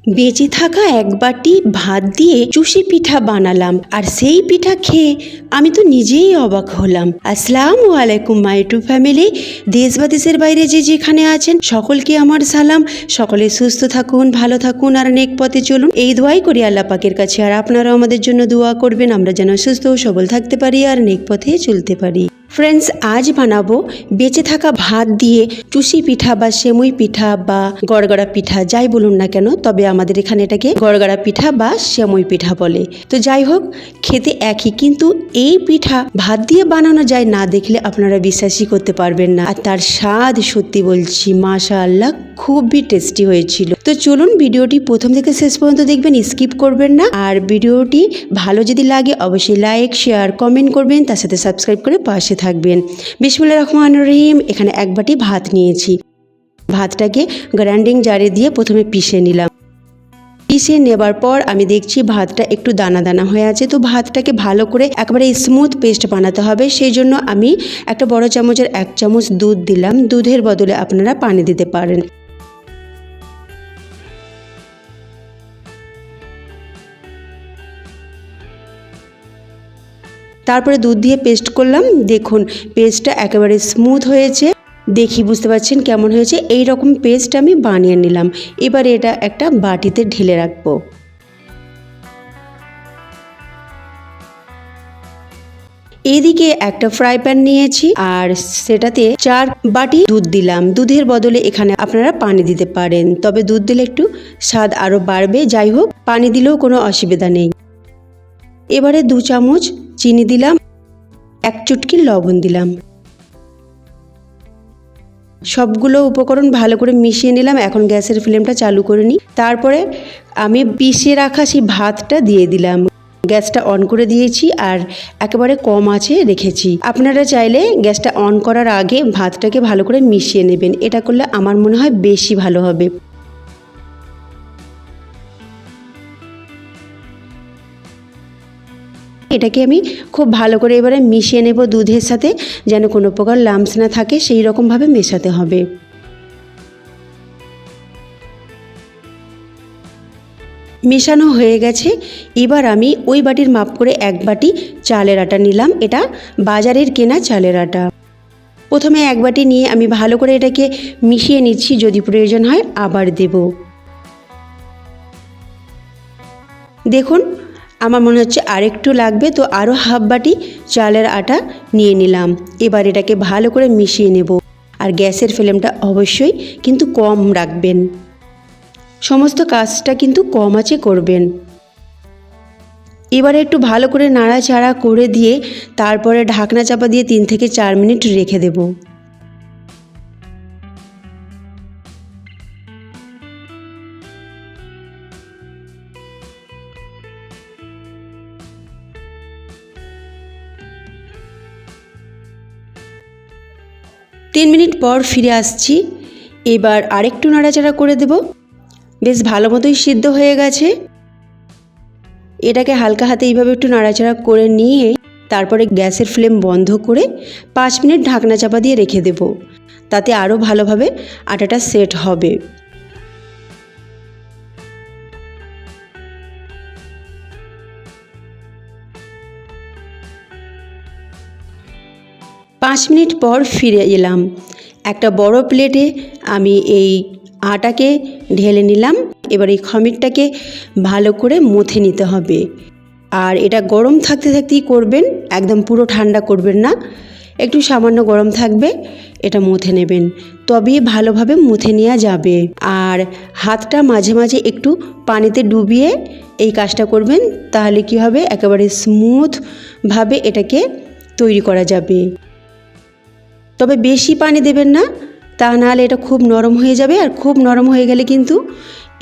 বেঁচে থাকা এক বাটি ভাত দিয়ে চুষি পিঠা বানালাম, আর সেই পিঠা খেয়ে আমি তো নিজেই অবাক হলাম। আসসালামু আলাইকুম মাই টু ফ্যামিলি। দেশ বা দেশের বাইরে যে যেখানে আছেন সকলকে আমার সালাম। সকলে সুস্থ থাকুন, ভালো থাকুন আর নেক পথে চলুন, এই দোয়াই করি আল্লাহ পাকের কাছে। আর আপনারাও আমাদের জন্য দোয়া করবেন, আমরা যেন সুস্থ ও সবল থাকতে পারি আর নেক পথে চলতে পারি। ফ্রেন্ডস, আজ বানাবো বেঁচে থাকা ভাত দিয়ে চুষি পিঠা বা সেমুই পিঠা বা গড়গড়া পিঠা, যাই বলুন না কেন, তবে আমাদের এখানে এটাকে গড়গড়া পিঠা বা সেমুই পিঠা বলে। তো যাই হোক, খেতে একই, কিন্তু এই পিঠা ভাত দিয়ে বানানো যায় না দেখলে আপনারা বিশ্বাসই করতে পারবেন না। আর তার স্বাদ সত্যি বলছি মাশাআল্লাহ খুবই টেস্টি হয়েছিল। তো চলুন ভিডিওটি প্রথম থেকে শেষ পর্যন্ত দেখবেন, স্কিপ করবেন না। আর ভিডিওটি ভালো যদি লাগে অবশ্যই লাইক, শেয়ার, কমেন্ট করবেন, তার সাথে সাবস্ক্রাইব করে পাশে থাকবেন। বিসমিল্লাহির রহমানির রহিম। এখানে এক বাটি ভাত নিয়েছি। ভাতটাকে গ্রাইন্ডিং জারে দিয়ে প্রথমে পিষে নিলাম। পিষে নেবার পর আমি দেখছি ভাতটা একটু দানা দানা হয়ে আছে। তো ভাতটাকে ভালো করে একেবারে স্মুথ পেস্ট বানাতে হবে, সেই জন্য আমি একটা বড় চামচের 1 চামচ দুধ দিলাম। দুধের বদলে আপনারা পানি দিতে পারেন। তারপরে দুধ দিয়ে পেস্ট করলাম। দেখুন পেস্টটা একেবারে স্মুথ হয়েছে, দেখি বুঝতে পারছেন কেমন হয়েছে। এই রকম পেস্ট আমি বানিয়ে নিলাম। এবার এটা একটা বাটিতে ঢেলে রাখবো। এদিকে একটা ফ্রাই প্যান নিয়েছি আর সেটাতে 4 বাটি দুধ দিলাম। দুধের বদলে এখানে আপনারা পানি দিতে পারেন, তবে দুধ দিলে একটু স্বাদ আরও বাড়বে। যাই হোক, পানি দিলেও কোনো অসুবিধা নেই। এবারে 2 চামচ চিনি দিলাম, 1 চুটকি লবণ দিলাম। সবগুলো উপকরণ ভালো করে মিশিয়ে নিলাম। এখন গ্যাসের ফ্লেমটা চালু করে নিই। তারপরে আমি পিষে রাখা সেই ভাতটা দিয়ে দিলাম। গ্যাসটা অন করে দিয়েছি আর একেবারে কম আঁচে রেখেছি। আপনারা চাইলে গ্যাসটা অন করার আগে ভাতটাকে ভালো করে মিশিয়ে নেবেন, এটা করলে আমার মনে হয় বেশি ভালো হবে। এটাকে আমি খুব ভালো করে এবারে মিশিয়ে নেব দুধের সাথে, যেন কোনো প্রকার লাম্পস না থাকে, সেই রকমভাবে মেশাতে হবে। মেশানো হয়ে গেছে। এবার আমি ওই বাটির মাপ করে 1 বাটি চালের আটা নিলাম। এটা বাজারের কেনা চালের আটা। প্রথমে 1 বাটি নিয়ে আমি ভালো করে এটাকে মিশিয়ে নিচ্ছি, যদি প্রয়োজন হয় আবার দেব। দেখুন আমার মনে হচ্ছে আরেকটু লাগবে, তো আরও হাফ বাটি চালের আটা নিয়ে নিলাম। এবার এটাকে ভালো করে মিশিয়ে নেব। আর গ্যাসের ফ্লেমটা অবশ্যই কিন্তু কম রাখবেন, সমস্ত কাজটা কিন্তু কম আঁচে করবেন। এবারে একটু ভালো করে নাড়াচাড়া করে দিয়ে তারপরে ঢাকনা চাপা দিয়ে 3 থেকে 4 মিনিট রেখে দেব। তিন মিনিট পর ফিরে আসছি। এবার আরেকটু নাড়াচাড়া করে দেব। বেশ ভালো মতোই সিদ্ধ হয়ে গেছে। এটাকে হালকা হাতে এইভাবে একটু নাড়াচাড়া করে নিয়ে তারপরে গ্যাসের ফ্লেম বন্ধ করে 5 মিনিট ঢাকনা চাপা দিয়ে রেখে দেব। তাতে আরও ভালোভাবে আটাটা সেট হবে। পাঁচ মিনিট পর ফিরে এলাম। একটা বড় প্লেটে আমি এই আটাকে ঢেলে নিলাম। এবার এই খমিরটাকে ভালো করে মথে নিতে হবে। আর এটা গরম থাকতে থাকতেই করবেন, একদম পুরো ঠান্ডা করবেন না, একটু সামান্য গরম থাকবে, এটা মথে নেবেন, তবেই ভালোভাবে মথে নেওয়া যাবে। আর হাতটা মাঝে মাঝে একটু পানিতে ডুবিয়ে এই কাজটা করবেন, তাহলে কি হবে, একেবারে স্মুথভাবে এটাকে তৈরি করা যাবে। তবে বেশি পানি দেবেন না, তা নাহলে এটা খুব নরম হয়ে যাবে, আর খুব নরম হয়ে গেলে কিন্তু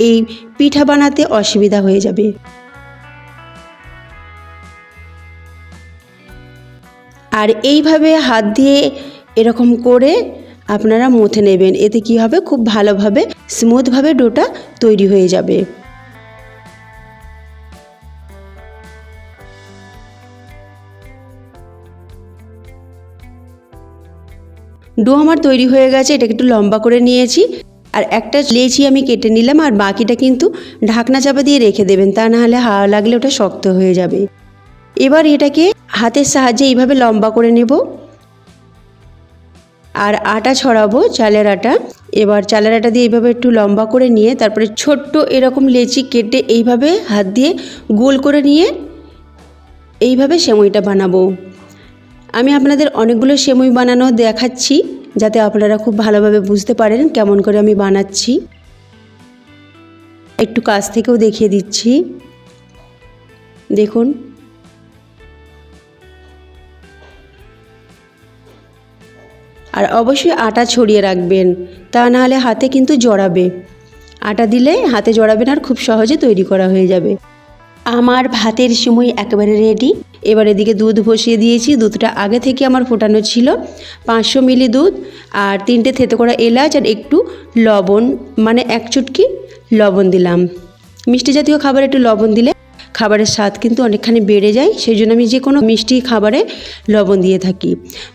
এই পিঠা বানাতে অসুবিধা হয়ে যাবে। আর এইভাবে হাত দিয়ে এরকম করে আপনারা মথে নেবেন, এতে কি হবে, খুব ভালোভাবে স্মুথভাবে ডোটা তৈরি হয়ে যাবে। ডো আমার তৈরি হয়ে গেছে। এটাকে একটু লম্বা করে নিয়েছি। আর একটা লেচি আমি কেটে নিলাম, আর বাকিটা কিন্তু ঢাকনা চাপা দিয়ে রেখে দেবেন, তা না হলে হাওয়া লাগলে ওটা শক্ত হয়ে যাবে। এবার এটাকে হাতের সাহায্যে এইভাবে লম্বা করে নেব আর আটা ছড়াবো, চালের আটা। এবার চালের আটা দিয়ে এইভাবে একটু লম্বা করে নিয়ে তারপরে ছোট্ট এরকম লেচি কেটে এইভাবে হাত দিয়ে গোল করে নিয়ে এইভাবে সেমইটা বানাবো। আমি আপনাদের অনেকগুলো সেমই বানানো দেখাচ্ছি যাতে আপনারা খুব ভালোভাবে বুঝতে পারেন কেমন করে আমি বানাচ্ছি। একটু কাছ থেকেও দেখিয়ে দিচ্ছি, দেখুন। আর অবশ্যই আটা ছড়িয়ে রাখবেন, তা নাহলে হাতে কিন্তু জড়াবে। আটা দিলে হাতে জড়াবে না আর খুব সহজে তৈরি করা হয়ে যাবে। আমার ভাতের সেমই একেবারে রেডি। এবার এদিকে দুধ বসিয়ে দিয়েছি। দুধটা আগে থেকে আমার ফোটানো ছিল, 500 মিলি দুধ, আর 3টে থেতো করা এলাচ আর একটু লবণ, মানে 1 চুটকি লবণ দিলাম। মিষ্টি জাতীয় খাবারে একটু লবণ দিলে খাবারের স্বাদ কিন্তু অনেকখানি বেড়ে যায়, সেই জন্য আমি যে কোনো মিষ্টি খাবারে লবণ দিয়ে থাকি।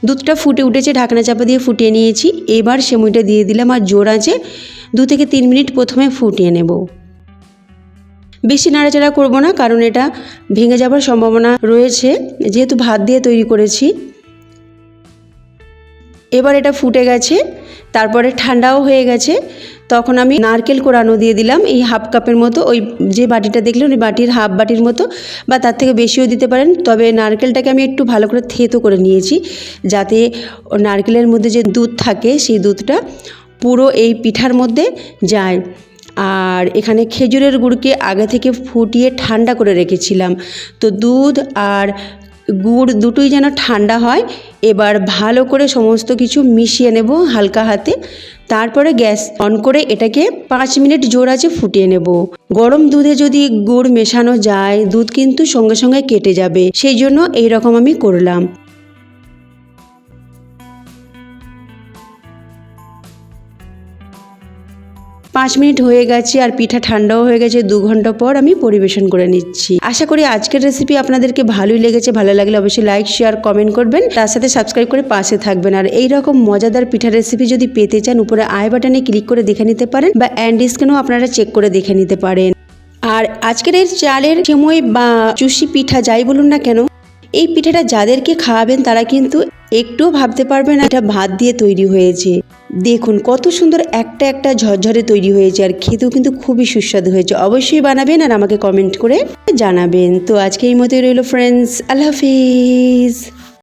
দুধটা ফুটে উঠেছে, ঢাকনা চাপা দিয়ে ফুটিয়ে নিয়েছি। এবার সেমইটা দিয়ে দিলাম আর জোর আঁচে 2 থেকে 3 মিনিট প্রথমে ফুটিয়ে নেব। বেশি নাড়াচাড়া করব না, কারণ এটা ভেঙে যাবার সম্ভাবনা রয়েছে যেহেতু ভাত দিয়ে তৈরি করেছি। এবার এটা ফুটে গেছে, তারপরে ঠান্ডাও হয়ে গেছে। তখন আমি নারকেল কোড়ানো দিয়ে দিলাম, এই হাফ কাপের মতো। ওই যে বাটিটা দেখলেন ওই বাটির হাফ বাটির মতো, বা তার থেকে বেশিও দিতে পারেন। তবে নারকেলটাকে আমি একটু ভালো করে থেতো করে নিয়েছি, যাতে নারকেলের মধ্যে যে দুধ থাকে সেই দুধটা পুরো এই পিঠার মধ্যে যায়। আর এখানে খেজুরের গুড়কে আগে থেকে ফুটিয়ে ঠান্ডা করে রেখেছিলাম, তো দুধ আর গুড় দুটোই যেন ঠান্ডা হয়। এবার ভালো করে সমস্ত কিছু মিশিয়ে নেব হালকা হাতে। তারপরে গ্যাস অন করে এটাকে 5 মিনিট জোর আঁচে ফুটিয়ে নেব। গরম দুধে যদি গুড় মেশানো যায় দুধ কিন্তু সঙ্গে সঙ্গে কেটে যাবে, সেই জন্য এইরকম আমি করলাম। 5 মিনিট হয়ে গেছে আর পিঠা ঠান্ডাও হয়ে গেছে। 2 ঘন্টা পর আমি পরিবেশন করে নিচ্ছি। আশা করি আজকের রেসিপি আপনাদেরকে ভালোই লেগেছে। ভালো লাগলে অবশ্যই লাইক, শেয়ার, কমেন্ট করবেন, তার সাথে সাবস্ক্রাইব করে পাশে থাকবেন। আর এই রকম মজাদার পিঠা রেসিপি যদি পেতে চান উপরে আই বাটনে ক্লিক করে দেখে নিতে পারেন, বা এন্ড স্ক্রিনেও আপনারা চেক করে দেখে নিতে পারেন। আর আজকের এই চালের সেমই বা চুষি পিঠা যাই বলুন না কেন, এই পিঠাটা যাদেরকে খাওয়াবেন তারা কিন্তু একটুও ভাবতে পারবে না এটা ভাত দিয়ে তৈরি হয়েছে। দেখুন কত সুন্দর একটা একটা ঝরঝরে তৈরি হয়েছে, আর খেতেও কিন্তু খুবই সুস্বাদু হয়েছে। অবশ্যই বানাবেন আর আমাকে কমেন্ট করে জানাবেন। তো আজকে এই মতোই রইল ফ্রেন্ডস, আল্লাহ হাফিজ।